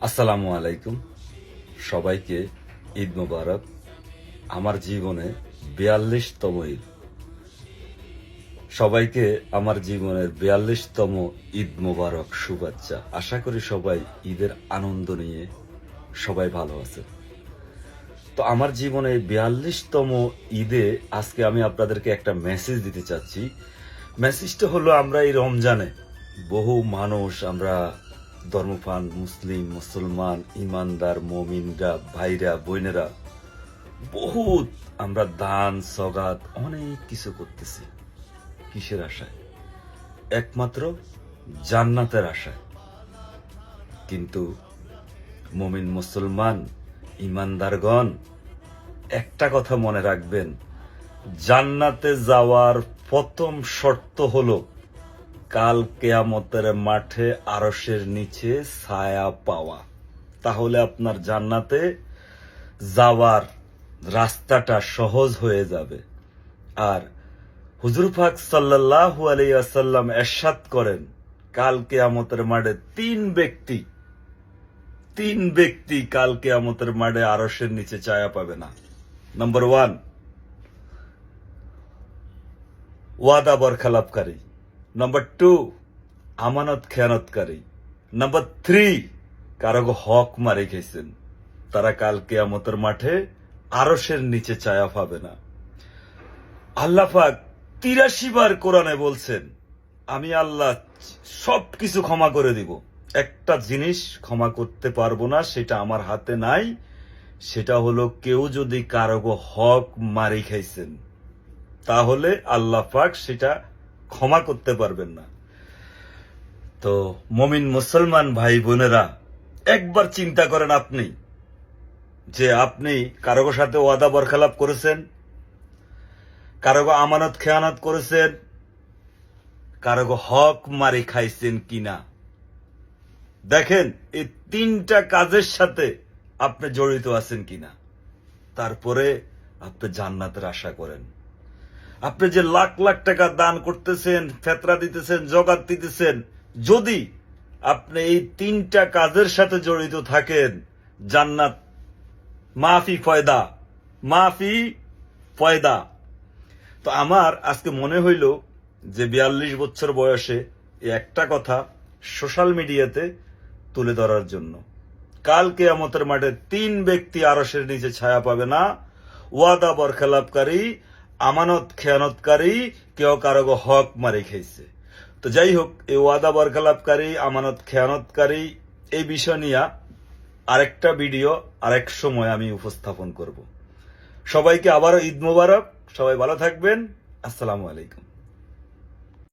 আসসালামু আলাইকুম, সবাইকে ঈদ মোবারক। আমার জীবনে ৪২তম ঈদ। সবাইকে আমার জীবনের ৪২তম ঈদ মোবারক শুভেচ্ছা। আশা করি সবাই ঈদের আনন্দ নিয়ে সবাই ভালো আছে। তো আমার জীবনে ৪২তম ঈদে আজকে আমি আপনাদেরকে একটা মেসেজ দিতে চাচ্ছি। মেসেজটা হলো, আমরা এই রমজানে বহু মানুষ, আমরা ধর্মপ্রাণ মুসলিম, মুসলমান, ইমানদার, মমিনরা, ভাইরা, বোনেরা, বহুত আমরা দান সগাত অনেক কিছু করতেছি। কিসের আশায়? একমাত্র জান্নাতের আশায়। কিন্তু মমিন, মুসলমান, ইমানদারগণ একটা কথা মনে রাখবেন, জান্নাতে যাওয়ার প্রথম শর্ত হলো কাল কিয়ামতের মাঠে আরশের নিচে ছায়া পাওয়া। তাহলে আপনার জান্নাতে যাওয়ার রাস্তাটা সহজ হয়ে যাবে। আর হুজুর পাক সাল্লাল্লাহু আলাইহি ওয়াসাল্লাম ইরশাদ করেন, কাল কিয়ামতের মাঠে তিন ব্যক্তি কাল কিয়ামতের মাঠে আরশের নিচে ছায়া পাবে না। নাম্বার 1, ওয়াদা বরখেলাপকারী। নাম্বার 2, আমানত খেয়ানতকারী। নাম্বার 3, কারো হক মারি খেয়েছেন। তারা কাল কিয়ামতের মাঠে আরশের নিচে ছায়া পাবে না। আল্লাহ পাক ৮৩ বার কোরআনে বলছেন, আমি আল্লাহ সবকিছু ক্ষমা করে দিব, একটা জিনিস ক্ষমা করতে পারবো না, সেটা আমার হাতে নাই। সেটা হলো, কেউ যদি কারো হক মারি খাইছেন তাহলে আল্লাহ পাক সেটা ক্ষমা করতে পারবেন না। তো মমিন মুসলমান ভাই বোনেরা, একবার চিন্তা করেন, আপনি যে আপনি কারো সাথে ওয়াদা বরখেলাপ করেছেন, কারো আমানত খেয়ানত করেছেন, কারো হক মারি খাইছেন কিনা। দেখেন এই 3টা কাজের সাথে আপনি জড়িত আছেন কিনা, তারপরে আপনি জান্নাতের আশা করেন। আপনি যে লাখ লাখ টাকা দান করতেছেন, ফেতরা দিতেছেন, জকাত দিতেছেন, যদি আপনি এই 3টা কাজের সাথে জড়িত থাকেন, জান্নাত মাফি ফয়দা। তো আমার আজকে মনে হইল যে ৪২ বছর বয়সে একটা কথা সোশ্যাল মিডিয়াতে তুলে ধরার জন্য। কাল কিয়ামতের মাঠে 3 ব্যক্তি আরশের নিচে ছায়া পাবে না, ওয়াদা বরখেলাপকারী, আমানত খেয়ানতকারী, কেউ কারো হক মারি খাইছে। তো যাই হোক, এই ওয়াদা বরখেলাপকারী, আমানত খেয়ানতকারী, এই বিষয় নিয়ে আরেকটা ভিডিও আরেক সময় আমি উপস্থাপন করব। সবাইকে আবারও ঈদ মোবারক। সবাই ভালো থাকবেন। আসসালামু আলাইকুম।